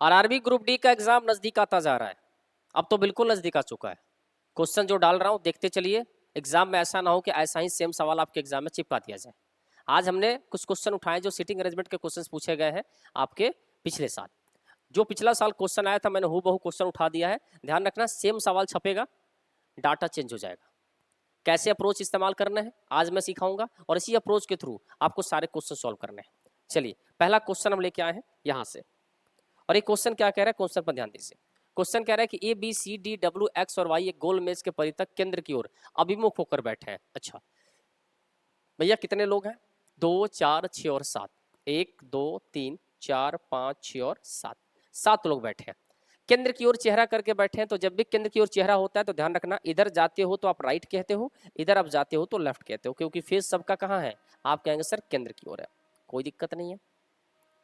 RRB group D का exam नजदीक आता जा रहा है, अब तो बिल्कुल नजदीक आ चुका है। क्वेश्चन जो डाल रहा हूं देखते चलिए, एग्जाम में ऐसा ना हो कि ऐसा ही सेम सवाल आपके एग्जाम में चिपका दिया जाए। आज हमने कुछ क्वेश्चन उठाए जो सिटिंग अरेंजमेंट के क्वेश्चन पूछे गए हैं आपके पिछले साल। जो पिछला साल क्वेश्चन आया था मैंने हूबहू क्वेश्चन उठा दिया है। ध्यान रखना सेम सवाल छपेगा, डाटा चेंज हो जाएगा। कैसे अप्रोच इस्तेमाल करना है आज मैं सिखाऊंगा, और इसी अप्रोच के थ्रू आपको सारे क्वेश्चन सॉल्व करने हैं। चलिए पहला क्वेश्चन हम लेके आए हैं यहां से, और ये क्वेश्चन क्या कह रहा है, क्वेश्चन पर ध्यान दीजिए। क्वेश्चन कह रहा है कि A B C D W X और वाई एक गोल मेज के परितक केंद्र की ओर अभिमुख होकर बैठे हैं। अच्छा भैया कितने लोग हैं, 2 4 6 और 7, 1 2 3 4 5 6 और 7, 7 लोग बैठे हैं। केंद्र की ओर चेहरा करके बैठे हैं, तो जब भी केंद्र की ओर चेहरा होता है तो ध्यान रखना इधर जाते हो तो आप राइट कहते हो, इधर आप जाते हो तो लेफ्ट कहते हो, क्योंकि फेस सबका कहाँ है, आप कहेंगे सर केंद्र की ओर है। कोई दिक्कत नहीं है,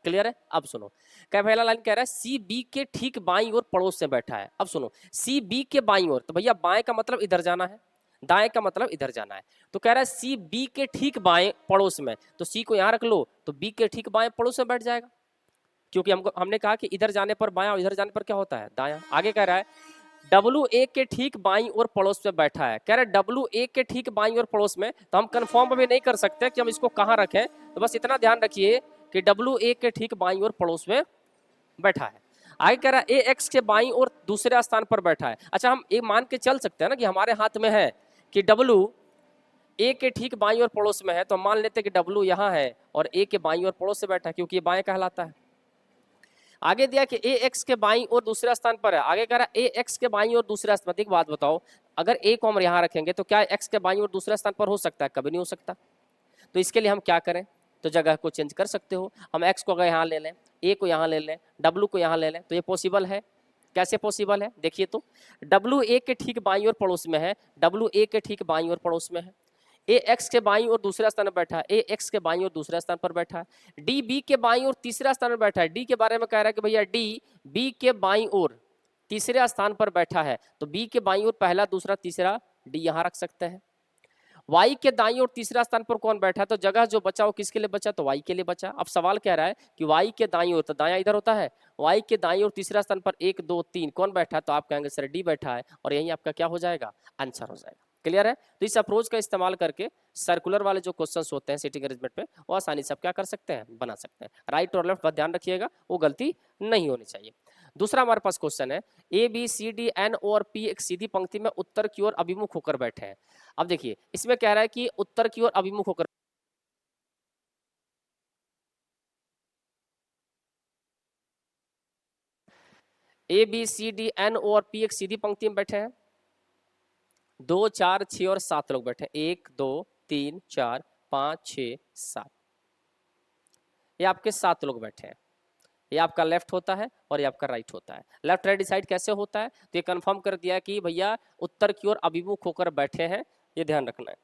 क्लियर है। अब सुनो क्या पहला लाइन कह रहा है, सी बी के ठीक बाईं ओर पड़ोस में बैठा है। अब सुनो सी बी के बाईं ओर, तो भैया बाएं का मतलब इधर जाना है, दाएं का मतलब इधर जाना है। तो कह रहा है सी बी के ठीक बाएं पड़ोस में, तो सी को यहां रख लो तो बी के ठीक बाएं पड़ोस में बैठ जाएगा, क्योंकि हमने कहा कि इधर जाने पर बायां और इधर जाने पर क्या होता है दायां। आगे कह रहा है डब्ल्यू ए के ठीक बाईं ओर पड़ोस में बैठा है। कह रहा है डब्ल्यू ए के ठीक बाईं ओर पड़ोस में, तो हम कंफर्म अभी नहीं कर सकते कि हम इसको कहां रखें, तो बस इतना ध्यान रखिए कि डब्ल्यू ए के ठीक बाईं ओर पड़ोस में बैठा है। आगे कह रहा है ए एक्स के बाईं ओर दूसरे स्थान पर बैठा है। अच्छा हम ये मान के चल सकते हैं ना कि हमारे हाथ में है कि डब्ल्यू ए के ठीक बाईं ओर पड़ोस में है, तो मान लेते हैं कि डब्ल्यू यहाँ है और ए के बाईं ओर पड़ोस से बैठा है, क्योंकि ये बाएं कहलाता है। आगे दिया कि ए एक्स के बाईं ओर दूसरे स्थान पर है। आगे कह रहा है ए एक्स के बाईं ओर दूसरे स्थान पर। एक बात बताओ, अगर ए को हम यहाँ रखेंगे तो क्या एक्स के बाईं ओर दूसरे स्थान पर हो सकता है, कभी नहीं हो सकता। तो इसके लिए हम क्या करें, तो जगह को चेंज कर सकते हो। हम एक्स को अगर यहाँ ले लें, ए को यहाँ ले लें, डब्ल्यू को यहाँ ले लें, तो ये पॉसिबल है। कैसे पॉसिबल है देखिए, तो डब्ल्यू ए के ठीक बाईं ओर पड़ोस में है, डब्ल्यू ए के ठीक बाईं ओर पड़ोस में है। ए एक्स के बाईं ओर दूसरा स्थान पर बैठा है, ए एक्स के बाईं ओर दूसरा स्थान पर बैठा है। डी बी के बाईं ओर तीसरा स्थान पर बैठा है। डी के बारे में कह रहा है कि भैया डी बी के बाईं ओर तीसरे स्थान पर बैठा है, तो बी के बाईं ओर पहला दूसरा तीसरा डी यहां रख सकते हैं। वाई के दाईं ओर तीसरा स्थान पर कौन बैठा है, तो जगह जो बचा वो किसके लिए बचा, तो वाई के लिए बचा। अब सवाल कह रहा है कि वाई के दाईं ओर, तो दायां इधर होता है, वाई के दाईं ओर तीसरा स्थान पर 1 2 3 कौन बैठा है, तो आप कहेंगे सर डी बैठा है, और यही आपका क्या हो जाएगा, आंसर हो जाएगा। क्लियर है। तो इस अप्रोच का इस्तेमाल करके सर्कुलर वाले जो क्वेश्चंस होते हैं सिटिंग अरेंजमेंट पे, वो आसानी से आप क्या कर सकते हैं, बना सकते हैं। राइट और लेफ्ट ध्यान रखिएगा, वो गलती नहीं होनी चाहिए। दूसरा हमारे पास क्वेश्चन है, A B C D N O और पी एक सीधी पंक्ति में उत्तर की ओर अभिमुख होकर बैठे हैं। अब देखिए इसमें कह रहा है कि उत्तर की ओर अभिमुख होकर, A B C D N O और पी एक सीधी पंक्ति में बैठे हैं। 2 4 6 और 7 लोग बैठे हैं, 1 2 3 4 5 6 7, ये आपके 7 लोग बैठे हैं। ये आपका लेफ्ट होता है और ये आपका राइट होता है। लेफ्ट राइट डिसाइड कैसे होता है, तो ये कंफर्म कर दिया कि भैया उत्तर की ओर अभिमुख होकर बैठे हैं, ये ध्यान रखना है।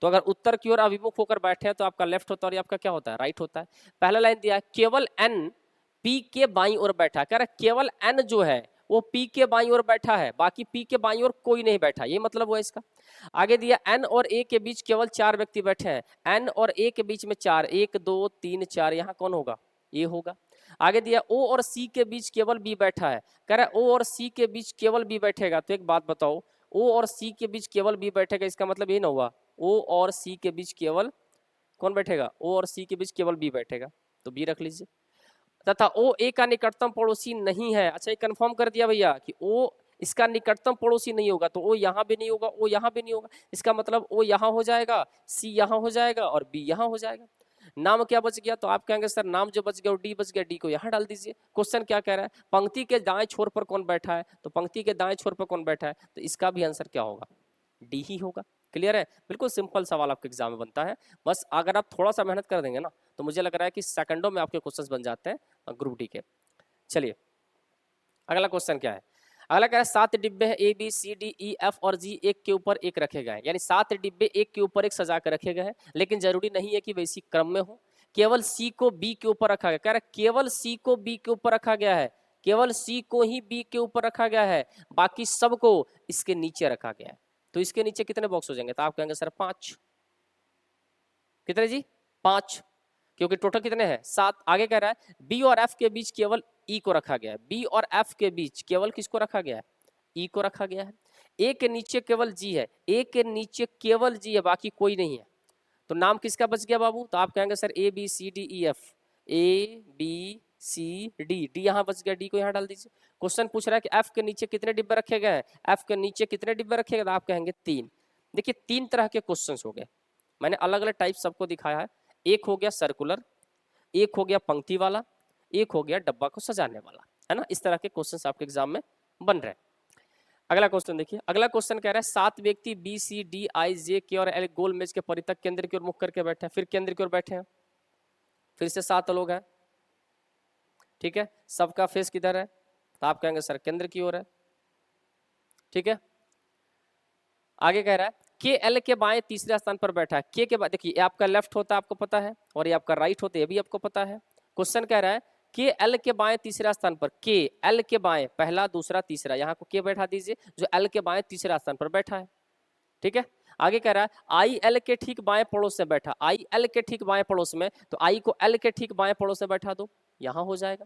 तो अगर उत्तर की ओर अभिमुख होकर बैठे हैं तो आपका लेफ्ट होता है और ये आपका क्या होता है, राइट होता है। पहला लाइन दिया है केवल एन पी के बाईं ओर बैठा है। कह रहा है केवल एन जो है वो पी के बाईं ओर बैठा है, बाकी पी के बाईं ओर कोई नहीं बैठा, ये मतलब वो है इसका। आगे दिया एन और ए के बीच केवल 4 व्यक्ति बैठे हैं। एन और ए के बीच में 4, 1 2 3 4, यहाँ कौन होगा, ये होगा। आगे दिया ओ और सी के बीच केवल बी बैठा है। कह रहा है ओ और सी के बीच केवल बी बैठेगा, तो एक बात बताओ, ओ और सी के बीच केवल बी बैठेगा, इसका मतलब ये ना हुआ ओ और सी के बीच केवल कौन बैठेगा, ओ और सी के बीच केवल बी बैठेगा, तो बी रख लीजिए। तथा ओ ए का निकटतम पड़ोसी नहीं है। अच्छा ये कंफर्म कर दिया भैया कि ओ इसका निकटतम पड़ोसी नहीं होगा, तो ओ यहाँ भी नहीं होगा, ओ यहाँ भी नहीं होगा, इसका मतलब ओ यहाँ हो जाएगा, सी यहाँ हो जाएगा और बी यहाँ हो जाएगा। नाम क्या बच गया, तो आप कहेंगे सर नाम जो बच गया वो डी बच गया, डी को यहाँ डाल दीजिए। क्वेश्चन क्या कह रहा है, पंक्ति के दाएं छोर पर कौन बैठा है, तो पंक्ति के दाएं छोर पर कौन बैठा है, तो इसका भी आंसर क्या होगा, डी ही होगा। क्लियर है, बिल्कुल सिंपल सवाल आपके एग्जाम में बनता है। बस अगर आप थोड़ा सा मेहनत कर देंगे ना, तो मुझे लग रहा है कि सेकंडों में आपके क्वेश्चंस बन जाते हैं ग्रुप डी के। चलिए अगला क्वेश्चन क्या है, अगला क्या है, 7 डिब्बे हैं A B C D E F और जी एक के ऊपर एक रखे गए हैं, यानी 7 डिब्बे एक के ऊपर एक सजा कर रखे गए हैं, लेकिन जरूरी नहीं है कि वैसी क्रम में हो। केवल सी को बी के ऊपर रखा गया, कह रहा है केवल सी को बी के ऊपर रखा गया है, केवल सी को ही बी के ऊपर रखा गया है, बाकी सबको इसके नीचे रखा गया है। तो इसके नीचे कितने बॉक्स हो जाएंगे, तो आप कहेंगे सर 5, कितने जी 5। क्योंकि टोटल कितने हैं 7। आगे कह रहा है बी और एफ के बीच केवल ई को रखा गया है, बी और एफ के बीच केवल किसको रखा गया है, ई को रखा गया है। ए के नीचे केवल जी है, ए के नीचे केवल जी है, बाकी कोई नहीं है, तो नाम किसका बच गया बाबू, तो आप कहेंगे sir A B C D E F, A B C D, D यहाँ बच गया, डी को यहाँ डाल दीजिए। क्वेश्चन पूछ रहा है कि एफ के नीचे कितने डिब्बे रखे गए हैं, एफ के नीचे कितने डिब्बे रखे गए, तो आप कहेंगे 3। देखिए 3 तरह के क्वेश्चन हो गए, मैंने अलग अलग टाइप सबको दिखाया है। एक हो गया सर्कुलर, एक हो गया पंक्ति वाला, एक हो गया डब्बा को सजाने वाला, है ना। इस तरह के क्वेश्चन आपके एग्जाम में बन रहे हैं। अगला क्वेश्चन देखिए, अगला क्वेश्चन कह रहा है 7 व्यक्ति बी सी डी आई जे के और एल गोल मेज के परितक केंद्र की ओर मुख करके बैठे हैं, फिर केंद्र की ओर बैठे हैं, फिर से 7 लोग हैं, ठीक है। सबका फेस किधर है, तो आप कहेंगे सर केंद्र की ओर है, ठीक है। आगे कह रहा है के एल के बाएं तीसरे स्थान पर बैठा है, के बाद देखिए आपका लेफ्ट होता है आपको पता है, और ये आपका राइट होता है ये भी आपको पता है। क्वेश्चन कह रहा है के एल के बाएं तीसरा स्थान पर, के एल के बाएं पहला दूसरा तीसरा, यहाँ को के बैठा दीजिए जो एल के बाएं तीसरा स्थान पर बैठा है, ठीक है। आगे कह रहा है आई एल के ठीक बाएं पड़ोस में बैठा, आई एल के ठीक बाएं पड़ोस में, तो आई को एल के ठीक बाएं पड़ोस में बैठा दो, यहाँ हो जाएगा।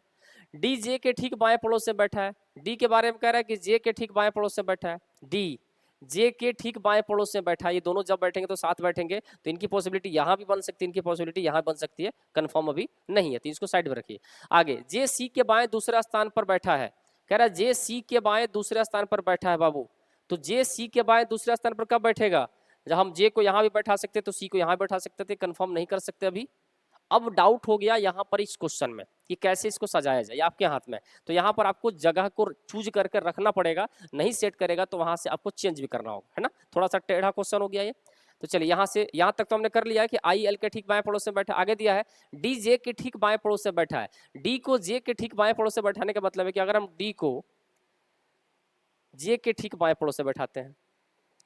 डी जे के ठीक बाएं पड़ोस में बैठा है, डी के बारे में कह रहा है कि जे के ठीक बाएं पड़ोस में बैठा है, डी जे के ठीक बाएं पड़ोस में बैठा है, ये दोनों जब बैठेंगे तो साथ बैठेंगे, तो इनकी पॉसिबिलिटी यहाँ भी बन सकती है, इनकी पॉसिबिलिटी यहाँ बन सकती है, कंफर्म अभी नहीं है, तो इसको साइड में रखिए। आगे जे सी के बाएं दूसरा स्थान पर बैठा है, कह रहा है जे सी के बाएं दूसरे स्थान पर बैठा है बाबू, तो जे सी के बाएं दूसरे स्थान पर कब बैठेगा, जब हम जे को यहाँ भी बैठा सकते तो सी को यहाँ बैठा सकते थे, कंफर्म नहीं कर सकते अभी। अब डाउट हो गया यहाँ पर इस क्वेश्चन में कि कैसे इसको सजाया जाए, आपके हाथ में, तो यहाँ पर आपको जगह को चूज करके रखना पड़ेगा, नहीं सेट करेगा तो वहां से आपको चेंज भी करना होगा, है ना। थोड़ा सा टेढ़ा क्वेश्चन हो गया ये, तो चलिए यहाँ से यहाँ तक तो हमने कर लिया है कि आई एल के ठीक बाएं पड़ोस में बैठा। आगे दिया है डी जे के ठीक बाएं पड़ोस से बैठा है, डी को जे के ठीक बाएं पड़ोस से बैठाने का मतलब है कि अगर हम डी को जे के ठीक बाएं पड़ोस से बैठाते हैं,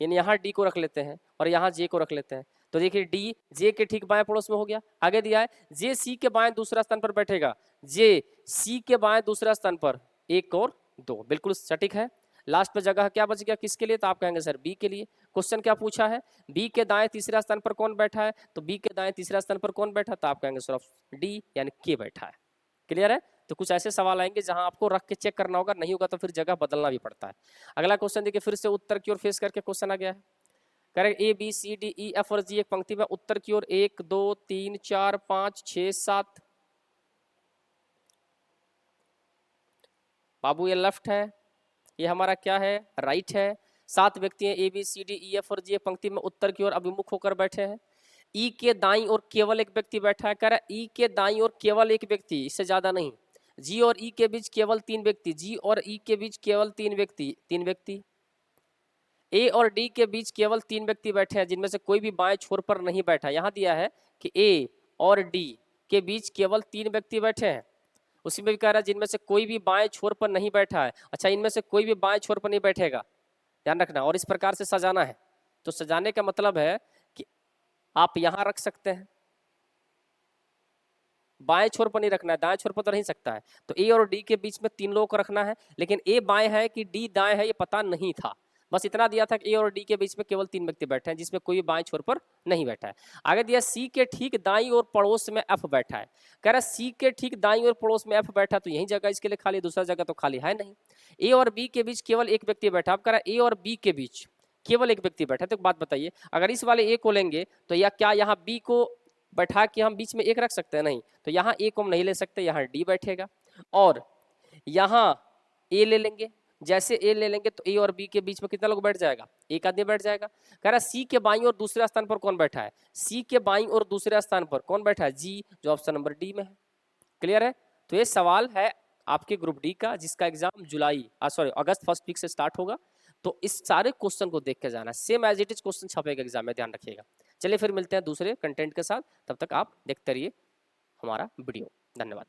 यानी यहाँ डी को रख लेते हैं और यहाँ जे को रख लेते हैं, तो देखिए डी जे के ठीक बाएं पड़ोस में हो गया। आगे दिया है जे सी के बाएं दूसरा स्थान पर बैठेगा, जे सी के बाएं दूसरा स्थान पर 1 और 2, बिल्कुल सटीक है। लास्ट में जगह क्या बच गया किसके लिए, तो आप कहेंगे सर बी के लिए। क्वेश्चन क्या पूछा है, बी के दाएं तीसरा स्थान पर कौन बैठा है, तो बी के दाएं तीसरा स्थान पर कौन बैठा, तो आप कहेंगे सर डी यानी के बैठा है। क्लियर है। तो कुछ ऐसे सवाल आएंगे जहां आपको रख के चेक करना होगा, नहीं होगा तो फिर जगह बदलना भी पड़ता है। अगला क्वेश्चन देखिए, फिर से उत्तर की ओर फेस करके क्वेश्चन आ गया है, correct A B C D E F और जी एक पंक्ति में उत्तर की ओर 1 2 3 4 5 6 7, बाबू ये लेफ्ट है, ये हमारा क्या है राइट है। 7 व्यक्ति हैं A B C D E F और जी एक पंक्ति में उत्तर की ओर अभिमुख होकर बैठे हैं। ई के दाईं ओर केवल एक व्यक्ति बैठा है, कह रहा है ई के दाईं ओर केवल एक व्यक्ति, इससे ज्यादा नहीं। जी और ई के बीच केवल 3 व्यक्ति, जी और ई के बीच केवल 3 व्यक्ति, 3 व्यक्ति। ए और डी के बीच केवल 3 व्यक्ति बैठे हैं जिनमें से कोई भी बाएं छोर पर नहीं बैठा। यहाँ दिया है कि ए और डी के बीच केवल 3 व्यक्ति बैठे हैं, उसी में भी कह रहा है जिनमें से कोई भी बाएं छोर पर नहीं बैठा है। अच्छा, इनमें से कोई भी बाएं छोर पर नहीं बैठेगा, ध्यान रखना, और इस प्रकार से सजाना है। तो सजाने का मतलब है कि आप यहां रख सकते हैं, बाएं छोर पर नहीं रखना है, दाएं छोर पर तो नहीं सकता है। तो ए और डी के बीच में 3 लोगों को रखना है, लेकिन ए बाएं है कि डी दाएं है ये पता नहीं था, बस इतना दिया था कि ए और डी के बीच में केवल 3 व्यक्ति बैठे हैं जिसमें कोई भी बाएं छोर पर नहीं बैठा है। आगे दिया सी के ठीक दाईं ओर पड़ोस में एफ बैठा है, कह रहा है सी के ठीक दाईं ओर पड़ोस में एफ बैठा, तो यही जगह इसके लिए खाली, दूसरा जगह तो खाली है नहीं। ए और बी के बीच केवल एक व्यक्ति बैठा, अब कह रहा है ए और बी के बीच केवल एक व्यक्ति बैठा। तो एक बात बताइए, अगर इस वाले ए को लेंगे तो या क्या यहाँ बी को बैठा के हम बीच में एक रख सकते हैं, नहीं, तो यहाँ ए को हम नहीं ले सकते, यहाँ डी बैठेगा। और यहाँ ए ले लेंगे, जैसे ए ले लेंगे तो ए और बी के बीच में कितना लोग बैठ जाएगा, एक आदमी बैठ जाएगा। कह रहा है सी के बाईं और दूसरे स्थान पर कौन बैठा है, सी के बाईं और दूसरे स्थान पर कौन बैठा है, जी, जो ऑप्शन नंबर डी में है। क्लियर है। तो ये सवाल है आपके ग्रुप डी का, जिसका एग्जाम अगस्त फर्स्ट वीक से स्टार्ट होगा। तो इस सारे क्वेश्चन को देख के जाना, same as it is question छपेगा एग्जाम में, ध्यान रखिएगा। चलिए फिर मिलते हैं दूसरे कंटेंट के साथ, तब तक आप देखते रहिए हमारा वीडियो। धन्यवाद।